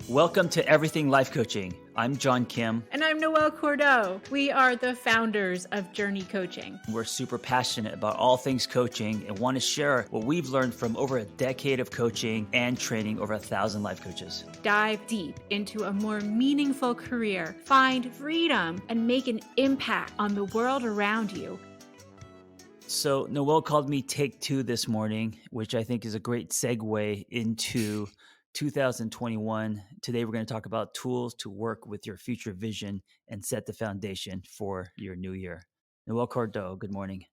Welcome to Everything Life Coaching. I'm John Kim. And I'm Noelle Cordeaux. We are the founders of JRNI Coaching. We're super passionate about all things coaching and want to share what we've learned from over a decade of coaching and training over 1,000 life coaches. Dive deep into a more meaningful career, find freedom, and make an impact on the world around you. So Noelle called me Take Two this morning, which I think is a great segue into 2021. Today, we're going to talk about tools to work with your future vision and set the foundation for your new year. Noelle Cordeaux, good morning.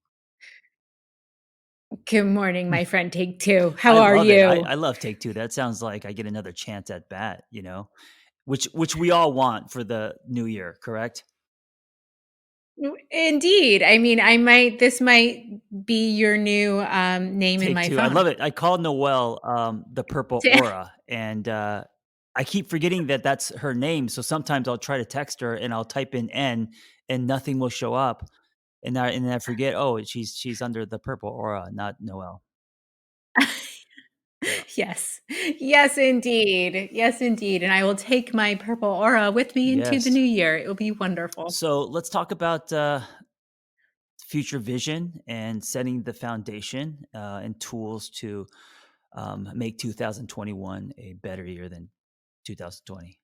Good morning, my friend Take Two. How I are love it. you? I love Take Two. That sounds like I get another chance at bat, which we all want for the new year, correct? Indeed. I mean, this might be your new name in Take my Two. I phone. love it. I call Noelle the Purple Aura, and I keep forgetting that that's her name. So sometimes I'll try to text her and I'll type in N, and nothing will show up, and then I forget. Oh, she's under the Purple Aura, not Noelle. Yeah. Yes. Yes, indeed. Yes, indeed. And I will take my purple aura with me into the Yes. new year. It will be wonderful. So let's talk about future vision and setting the foundation and tools to make 2021 a better year than 2020.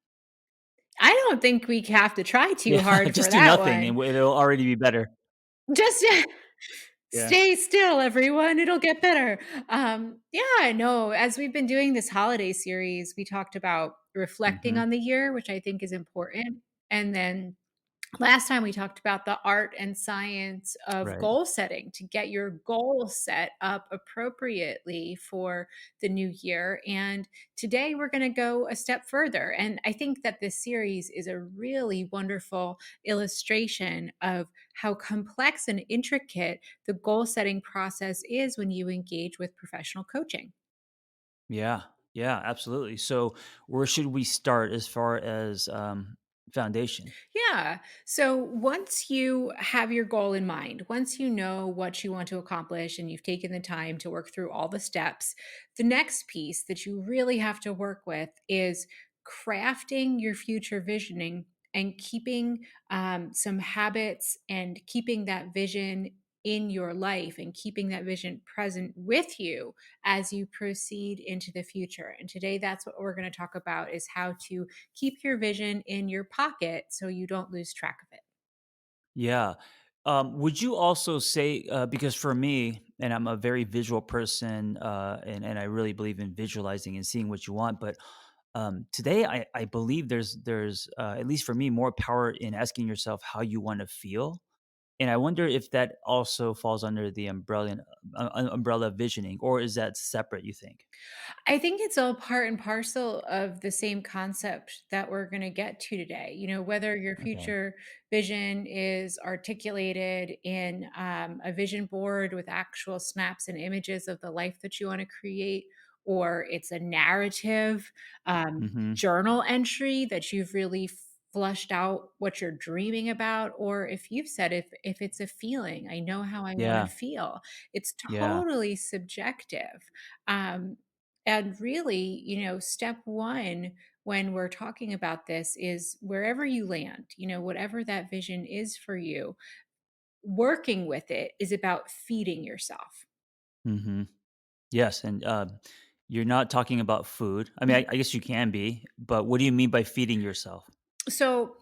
I don't think we have to try too Yeah, hard for just do that nothing one. and it'll already be better. Just Yeah. stay still, everyone. It'll get better. Yeah, no, as we've been doing this holiday series, we talked about reflecting Mhm. on the year, which I think is important. And then last time we talked about the art and science of Right. goal setting to get your goal set up appropriately for the new year. And today we're going to go a step further. And I think that this series is a really wonderful illustration of how complex and intricate the goal setting process is when you engage with professional coaching. Yeah. Yeah, absolutely. So, where should we start as far as foundation? Yeah. So once you have your goal in mind, once you know what you want to accomplish and you've taken the time to work through all the steps, the next piece that you really have to work with is crafting your future visioning and keeping some habits and keeping that vision in your life and keeping that vision present with you as you proceed into the future. And today that's what we're going to talk about is how to keep your vision in your pocket so you don't lose track of it. Yeah. Would you also say, because for me, and I'm a very visual person, and I really believe in visualizing and seeing what you want, but today I believe there's at least for me more power in asking yourself how you want to feel. And I wonder if that also falls under the umbrella visioning, or is that separate, you think? I think it's all part and parcel of the same concept that we're going to get to today. You know, whether your Okay. future vision is articulated in a vision board with actual snaps and images of the life that you want to create, or it's a narrative Mhm. journal entry that you've really flushed out what you're dreaming about, or if you've said if it's a feeling, I know how I want to Yeah. feel. It's Yeah. totally subjective. Um, and really, step one when we're talking about this is wherever you land, whatever that vision is for you, working with it is about feeding yourself. Mhm. Yes, and, you're not talking about food. I mean, I guess you can be, but what do you mean by feeding yourself? So,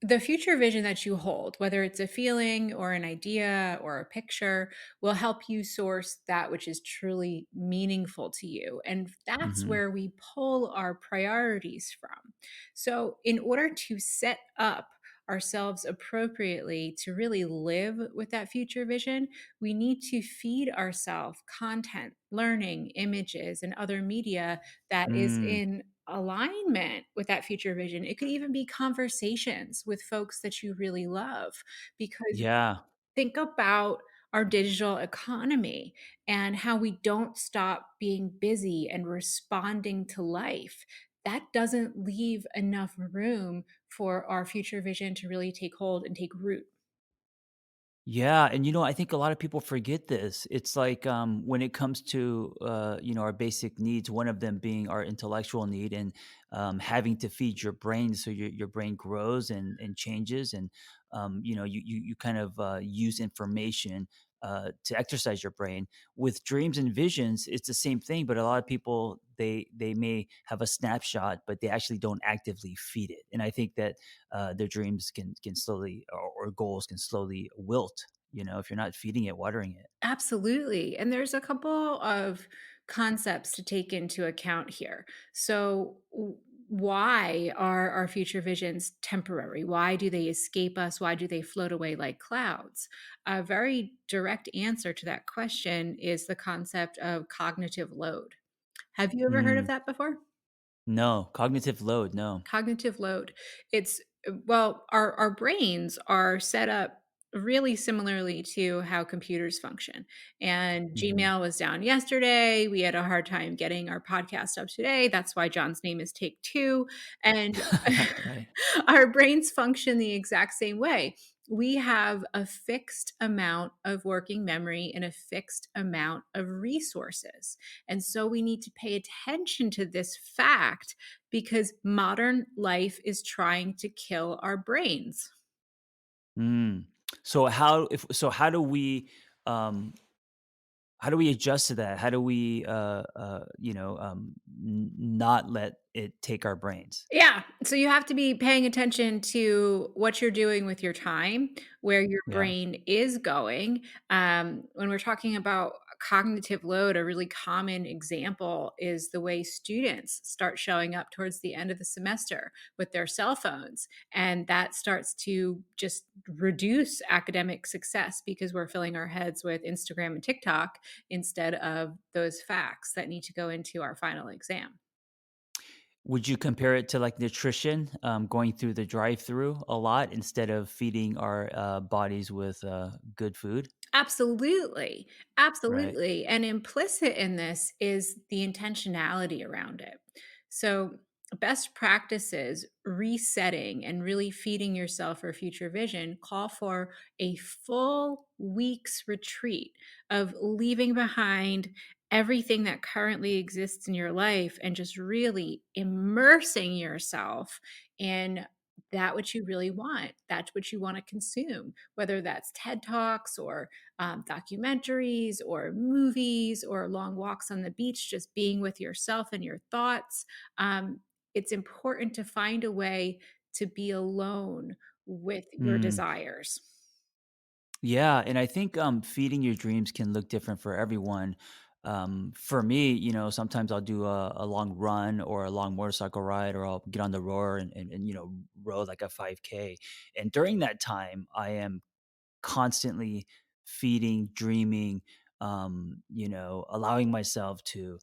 the future vision that you hold, whether it's a feeling or an idea or a picture, will help you source that which is truly meaningful to you. And that's Mhm. where we pull our priorities from. So, in order to set up ourselves appropriately to really live with that future vision, we need to feed ourselves content, learning, images, and other media that is Mm. in alignment with that future vision. It could even be conversations with folks that you really love, because Yeah. think about our digital economy and how we don't stop being busy and responding to life. That doesn't leave enough room for our future vision to really take hold and take root. Yeah, and I think a lot of people forget this. It's like when it comes to our basic needs, one of them being our intellectual need, and having to feed your brain so your brain grows and changes, and you kind of use information to exercise your brain. With dreams and visions, it's the same thing, but a lot of people they may have a snapshot, but they actually don't actively feed it. And I think that their dreams can slowly, or goals can slowly wilt, if you're not feeding it, watering it. Absolutely. And there's a couple of concepts to take into account here. So, why are our future visions temporary? Why do they escape us? Why do they float away like clouds? A very direct answer to that question is the concept of cognitive load. Have you ever heard of Mm. that before? No, cognitive load, no. Cognitive load. It's well, our brains are set up really similarly to how computers function. And Mhm. Gmail was down yesterday. We had a hard time getting our podcast up today. That's why John's name is Take Two. And Right. our brains function the exact same way. We have a fixed amount of working memory and a fixed amount of resources. And so we need to pay attention to this fact because modern life is trying to kill our brains. Mm. So um how do we adjust to that? How do we not let it take our brains? Yeah. So you have to be paying attention to what you're doing with your time, where your Yeah. brain is going. When we're talking about cognitive load, a really common example is the way students start showing up towards the end of the semester with their cell phones. And that starts to just reduce academic success because we're filling our heads with Instagram and TikTok instead of those facts that need to go into our final exam. Would you compare it to, like, nutrition, going through the drive-through a lot instead of feeding our bodies with good food? Absolutely. Right. Absolutely. And implicit in this is the intentionality around it. So, best practices, resetting and really feeding yourself for future vision call for a full week's retreat of leaving behind everything that currently exists in your life and just really immersing yourself in that which you really want. That's what you want to consume, whether that's TED Talks or documentaries or movies or long walks on the beach, just being with yourself and your thoughts. It's important to find a way to be alone with your Mm. desires. Yeah, and I think feeding your dreams can look different for everyone. For me, sometimes I'll do a long run or a long motorcycle ride, or I'll get on the rower and row like a 5K. And during that time, I am constantly feeding, dreaming, allowing myself to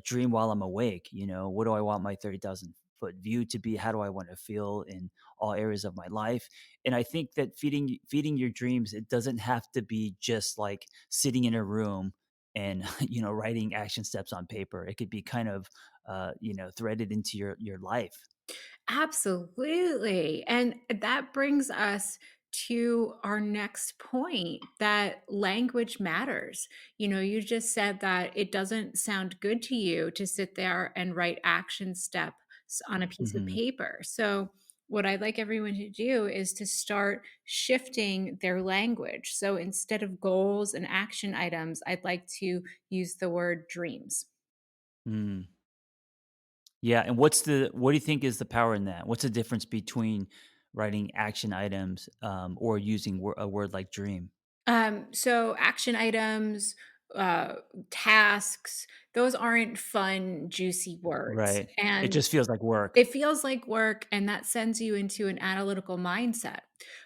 dream while I'm awake. What do I want my 30,000-foot view to be? How do I want to feel in all areas of my life? And I think that feeding your dreams, it doesn't have to be just like sitting in a room and writing action steps on paper. It could be kind of threaded into your life. Absolutely. And that brings us to our next point that language matters. You just said that it doesn't sound good to you to sit there and write action steps on a piece of Hmm. paper. So, what I'd like everyone to do is to start shifting their language. So, instead of goals and action items, I'd like to use the word dreams. Yeah, and what do you think is the power in that? What's the difference between writing action items, or using a word like dream? So action items, uh, tasks, those aren't fun, juicy words. Right. It And just feels like work. it feels like work, and that sends you into an analytical mindset,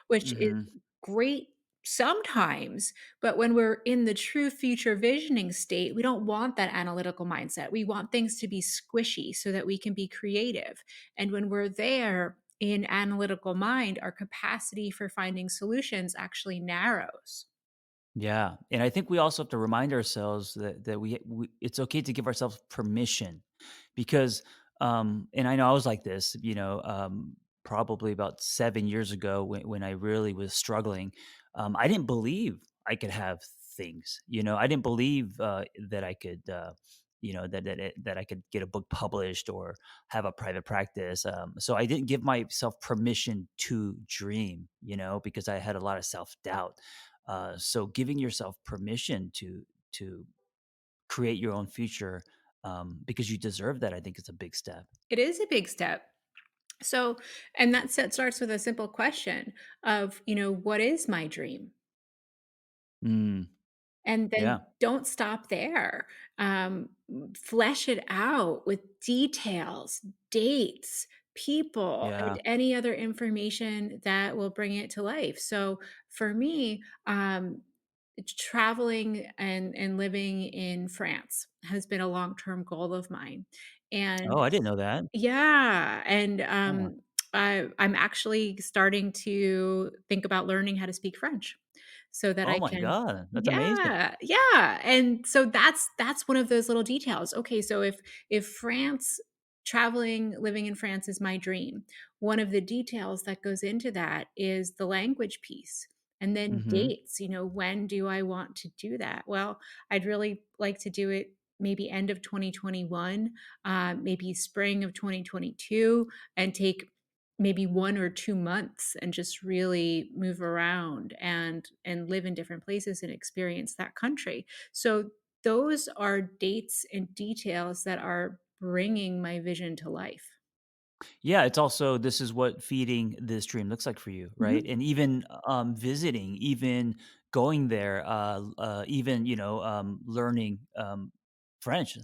which is Mhm. great sometimes. But when we're in the true future visioning state, we don't want that analytical mindset. We want things to be squishy so that we can be creative. And when we're there in analytical mind, our capacity for finding solutions actually narrows. Yeah, and I think we also have to remind ourselves that we it's okay to give ourselves permission, because and I know I was like this, probably about 7 years ago when I really was struggling. I didn't believe I could have things, I didn't believe, that I could, that I could get a book published or have a private practice, so I didn't give myself permission to dream, because I had a lot of self-doubt. So giving yourself permission to create your own future, because you deserve that, I think is a big step. It is a big step. So, and that set starts with a simple question of, what is my dream? Mm, And then yeah. don't stop there. Flesh it out with details, dates, people, and Yeah. any other information that will bring it to life. So for me, traveling and living in France has been a long-term goal of mine. Oh, And I didn't know that. yeah, and, Oh. I'm actually starting to think about learning how to speak French so that Oh I my can. god, that's amazing. Yeah, yeah, and so that's one of those little details. Okay, so if France living in France is my dream, one of the details that goes into that is the language piece, and then Mhm. dates, when do I want to do that? Well, I'd really like to do it maybe end of 2021, maybe spring of 2022, and take maybe 1 or 2 months and just really move around and live in different places and experience that country. So those are dates and details that are bringing my vision to life. Yeah, it's also this is what feeding this dream looks like for you, right? Mhm. And even, visiting, even going there, even, learning, French,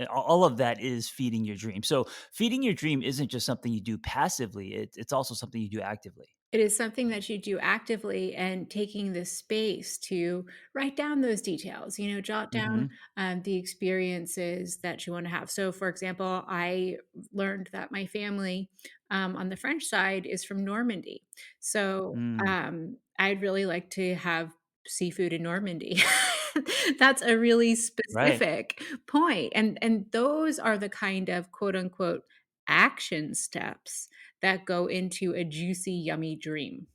all of that is feeding your dream. So, feeding your dream isn't just something you do passively, it's also something you do actively. It is something that you do actively and taking the space to write down those details, jot down Mhm. the experiences that you want to have. So, for example, I learned that my family on the French side is from Normandy. So, Mm. I'd really like to have seafood in Normandy. That's a really Right. specific point. And those are the kind of quote unquote action steps that go into a juicy, yummy dream.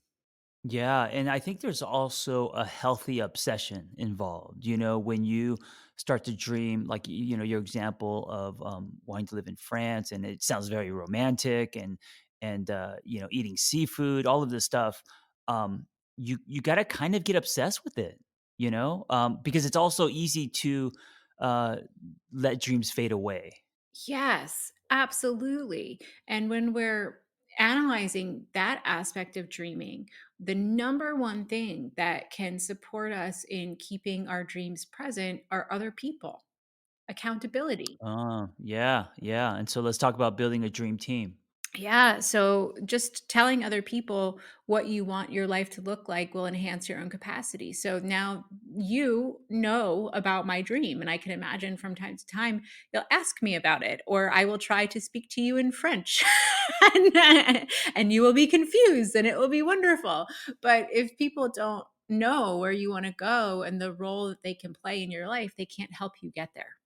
Yeah, and I think there's also a healthy obsession involved. When you start to dream, like your example of wanting to live in France, and it sounds very romantic, and eating seafood, all of this stuff. Um, you got to kind of get obsessed with it, because it's also easy to uh, let dreams fade away. Yes, absolutely. And when we're analyzing that aspect of dreaming, the number one thing that can support us in keeping our dreams present are other people, accountability. Yeah, yeah. And so let's talk about building a dream team. Yeah, so just telling other people what you want your life to look like will enhance your own capacity. So now you know about my dream, and I can imagine from time to time you'll ask me about it, or I will try to speak to you in French, and you will be confused, and it will be wonderful. But if people don't know where you want to go and the role that they can play in your life, they can't help you get there.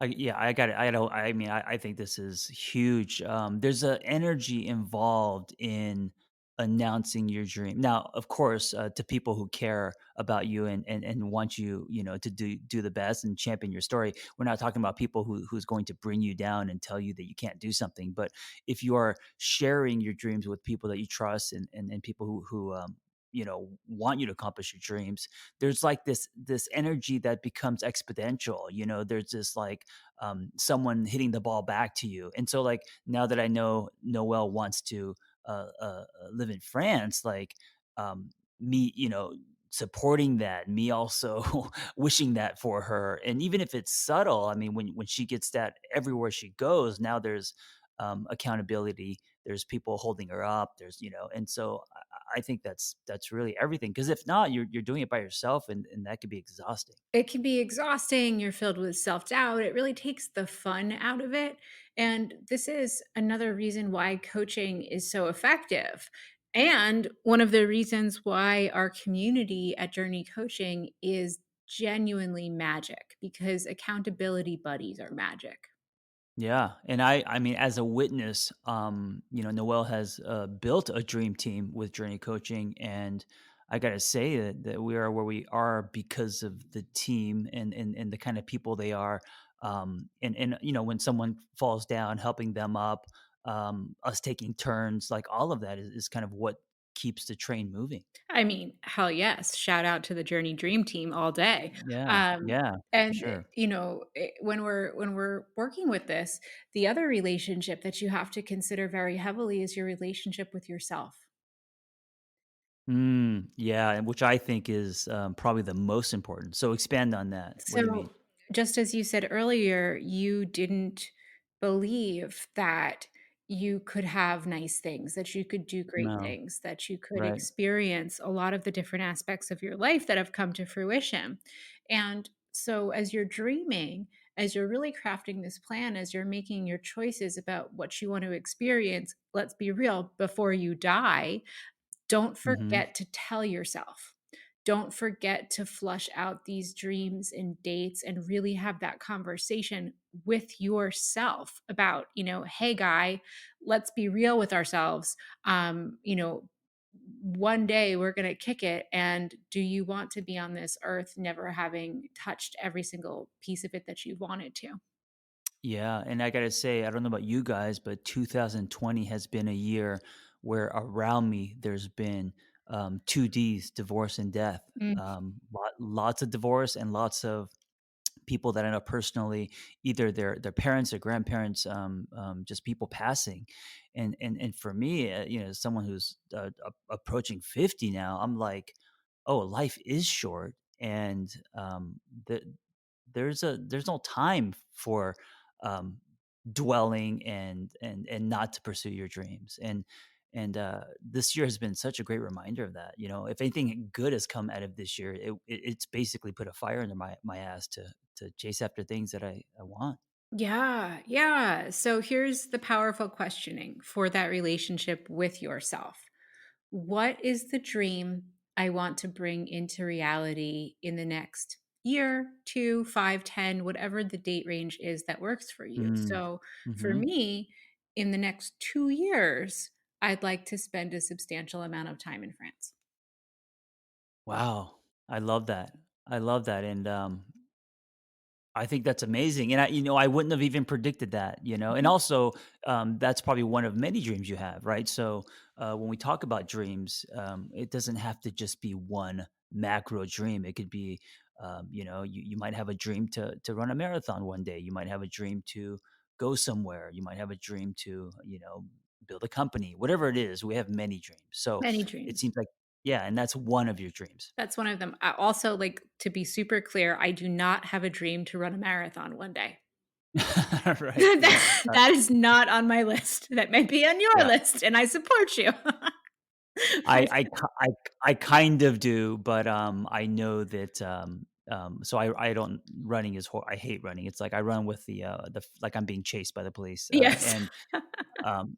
Yeah, I got it. I don't. I mean, I think this is huge. There's a energy involved in announcing your dream. Now, of course, to people who care about you and want you, to do the best and champion your story. We're not talking about people who's going to bring you down and tell you that you can't do something. But if you are sharing your dreams with people that you trust and people who want you to accomplish your dreams, there's like this energy that becomes exponential. There's this like someone hitting the ball back to you. And so, like, now that I know Noelle wants to live in France, like, me, supporting that, me also wishing that for her. And even if it's subtle, I mean, when she gets that everywhere she goes, now there's accountability. There's people holding her up. And so I think that's really everything. Because if not, you're doing it by yourself, and that could be exhausting. It can be exhausting, you're filled with self-doubt, it really takes the fun out of it, and this is another reason why coaching is so effective, and one of the reasons why our community at JRNI Coaching is genuinely magic, because accountability buddies are magic. Yeah, and I mean, as a witness, Noelle has built a dream team with Journey Coaching, and I gotta say that we are where we are because of the team and the kind of people they are. And when someone falls down, helping them up, us taking turns, like all of that is kind of what keeps the train moving. I mean, hell yes. Shout out to the Journey Dream Team all day. Yeah, Um, yeah, for and sure. when we're working with this, the other relationship that you have to consider very heavily is your relationship with yourself. Yeah, and which I think is probably the most important. So expand on that. What do you mean? So, just as you said earlier, you didn't believe that you could have nice things, that you could do great No, things, that you could right. experience a lot of the different aspects of your life that have come to fruition. And so, as you're dreaming, as you're really crafting this plan, as you're making your choices about what you want to experience, let's be real, before you die, don't Hmm. forget to tell yourself. Don't forget to flush out these dreams and dates and really have that conversation with yourself about, hey, guy, let's be real with ourselves. One day we're going to kick it. And do you want to be on this earth never having touched every single piece of it that you wanted to? Yeah, and I gotta say, I don't know about you guys, but 2020 has been a year where around me there's been two D's, divorce and death. Mm, Lots of divorce and lots of people that I know personally, either their parents or grandparents, just people passing, and for me, someone who's approaching 50 now, I'm like, oh, life is short, and the, there's no time for um, dwelling and not to pursue your dreams and this year has been such a great reminder of that. If anything good has come out of this year, it's basically put a fire under my ass to chase after things that I want. yeah, yeah. So here's the powerful questioning for that relationship with yourself. What is the dream I want to bring into reality in the next year, 2, 5, 10, whatever the date range is that works for you? Mm. So for Hmm. me, in the next 2 years, I'd like to spend a substantial amount of time in France. Wow, I love that. I love that, and I think that's amazing, and I wouldn't have even predicted that, and Mhm. also, that's probably one of many dreams you have, right? So, when we talk about dreams, it doesn't have to just be one macro dream. It could be, you might have a dream to run a marathon one day. You might have a dream to go somewhere. You might have a dream to, build a company. Whatever it is, we have many dreams. So Many it dreams. seems like, yeah, and that's one of your dreams. That's one of them. I also, like, to be super clear, I do not have a dream to run a marathon one day. Right? Yeah. That is not on my list. That may be on your Yeah. list, and I support you. I kind of do, but, I know that, so I don't running is I hate running. It's like I run with like I'm being chased by the police, Yes. and, um,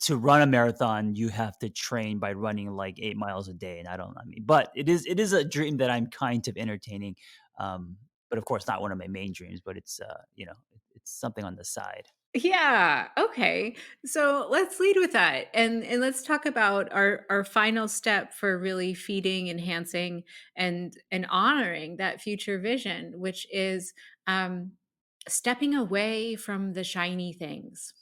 to run a marathon, you have to train by running like 8 miles a day, and I mean, but it is a dream that I'm kind of entertaining, but of course not one of my main dreams, but it's something on the side. Yeah, okay. So, let's lead with that, and let's talk about our final step for really feeding, enhancing, and honoring that future vision, which is, um, stepping away from the shiny things.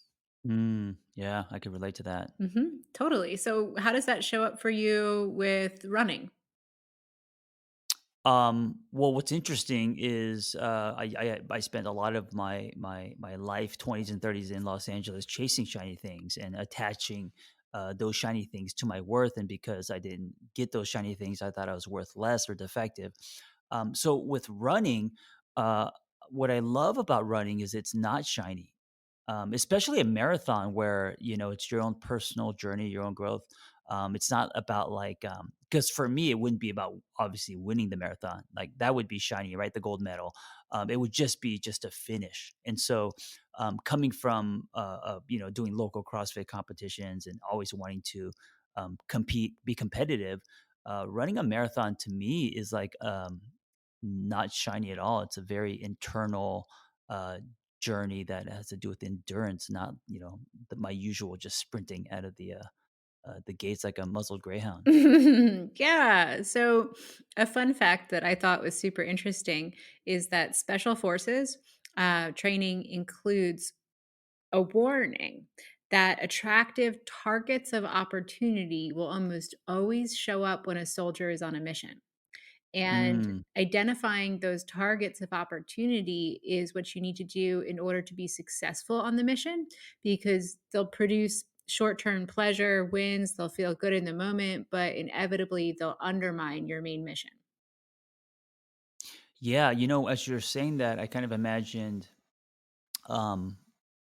Yeah, I could relate to that. Mhm, totally. So, how does that show up for you with running? Well, what's interesting is I spent a lot of my life, 20s and 30s in Los Angeles, chasing shiny things and attaching those shiny things to my worth. And because I didn't get those shiny things, I thought I was worth less or defective. So with running, uh, what I love about running is it's not shiny, especially a marathon where it's your own personal journey, your own growth. It's not about like because for me it wouldn't be about obviously winning the marathon, like that would be shiny, right? The gold medal. It would just be just a finish. And so coming from doing local CrossFit competitions and always wanting to compete, be competitive, running a marathon to me is like not shiny at all. It's a very internal uh, journey that has to do with endurance, not my usual just sprinting out of the the gates like a muzzled greyhound. Yeah. So, a fun fact that I thought was super interesting is that special forces training includes a warning that attractive targets of opportunity will almost always show up when a soldier is on a mission. And Mm. identifying those targets of opportunity is what you need to do in order to be successful on the mission because they'll produce short term pleasure, wins, they'll feel good in the moment, but inevitably they'll undermine your main mission. Yeah, you know, as you're saying that, I kind of imagined um,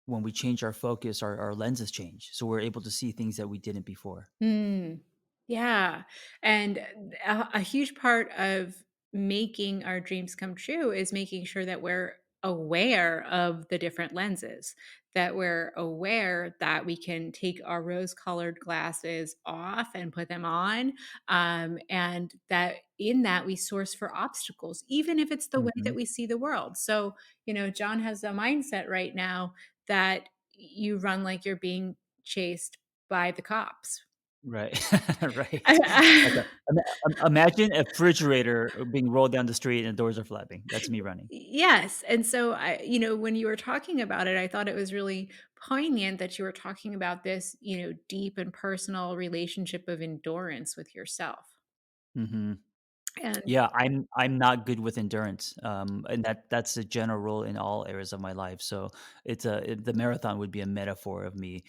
when we change our focus, our lenses change, so we're able to see things that we didn't before. Mm, yeah. And a huge part of making our dreams come true is making sure that we're aware of the different lenses, that we're aware that we can take our rose colored glasses off and put them on. And that in that we source for obstacles, even if it's the way that Hmm. we see the world. So, John has a mindset right now that you run like you're being chased by the cops. Right, right. Like I imagine a refrigerator being rolled down the street and the doors are flapping. That's me running. Yes, and so when you were talking about it, I thought it was really poignant that you were talking about this, deep and personal relationship of endurance with yourself. Hmm. And Yeah, I'm not good with endurance, and that's a general rule in all areas of my life. So the marathon would be a metaphor of me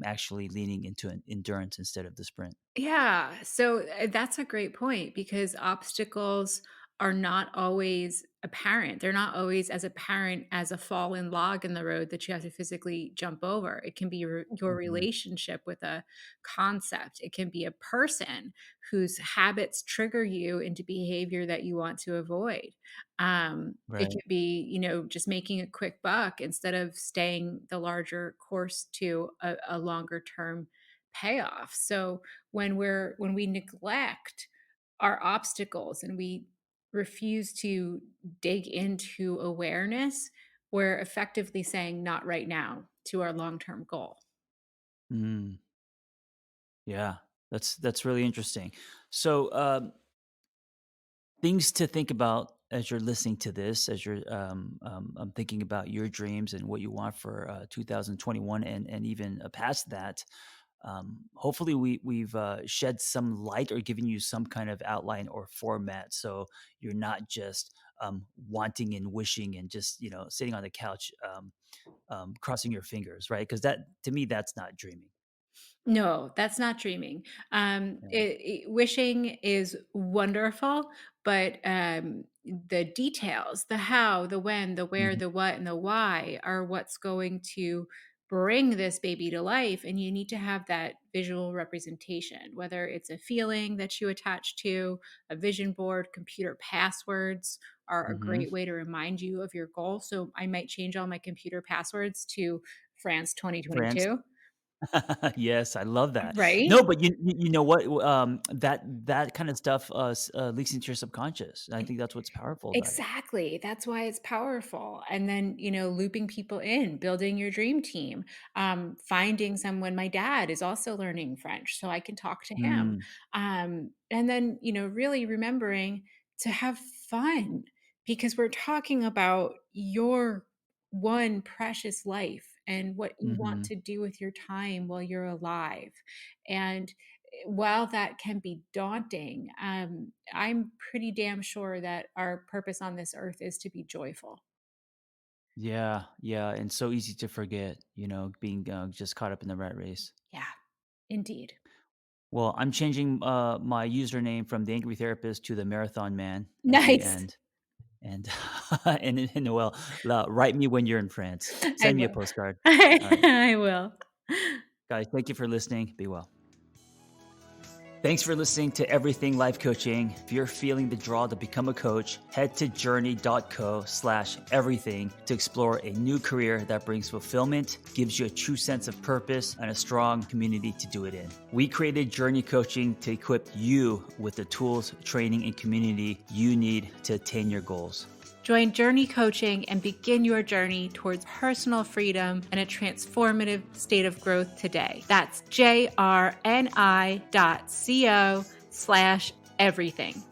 actually leaning into an endurance instead of the sprint. yeah, so that's a great point because obstacles are not always apparent. They're not always as apparent as a fallen log in the road that you have to physically jump over. It can be your Hmm. relationship with a concept. It can be a person whose habits trigger you into behavior that you want to avoid. It Right. can be, just making a quick buck instead of staying the larger course to a longer term payoff. So when we neglect our obstacles and we refuse to dig into awareness, we're effectively saying not right now to our long-term goal. Mm, yeah, that's really interesting. So things to think about as you're listening to this, as you're thinking about your dreams and what you want for 2021 and even past that. Hopefully, we've shed some light or given you some kind of outline or format, so you're not just wanting and wishing and just sitting on the couch, crossing your fingers, right? Because that to me, that's not dreaming. No, that's not dreaming. Yeah. Wishing is wonderful, but the details, the how, the when, the where, Mhm. the what, and the why are what's going to bring this baby to life. And you need to have that visual representation, whether it's a feeling that you attach to a vision board, computer passwords are a Mhm. great way to remind you of your goal. So I might change all my computer passwords to France France. 2022. Yes, I love that. Right? No, but you know what? That kind of stuff leaks into your subconscious. And I think that's what's powerful about it. Exactly. That's why it's powerful. And then, looping people in, building your dream team, finding someone. My dad is also learning French, so I can talk to him. Mm, And then, really remembering to have fun because we're talking about your one precious life and what you want mhm. to do with your time while you're alive. And while that can be daunting, I'm pretty damn sure that our purpose on this earth is to be joyful. Yeah, yeah, and so easy to forget, being just caught up in the rat race. Yeah, indeed. Well, I'm changing my username from the Angry Therapist to the Marathon Man at the Nice. end. And and Noel, write me when you're in France. I Send me a will. postcard. All right, I will. guys, thank you for listening. Be well. Thanks for listening to Everything Life Coaching. If you're feeling the draw to become a coach, head to journey.co/everything to explore a new career that brings fulfillment, gives you a true sense of purpose, and a strong community to do it in. We created Journey Coaching to equip you with the tools, training, and community you need to attain your goals. Join JRNI Coaching and begin your journey towards personal freedom and a transformative state of growth today. That's JRNI.co/everything.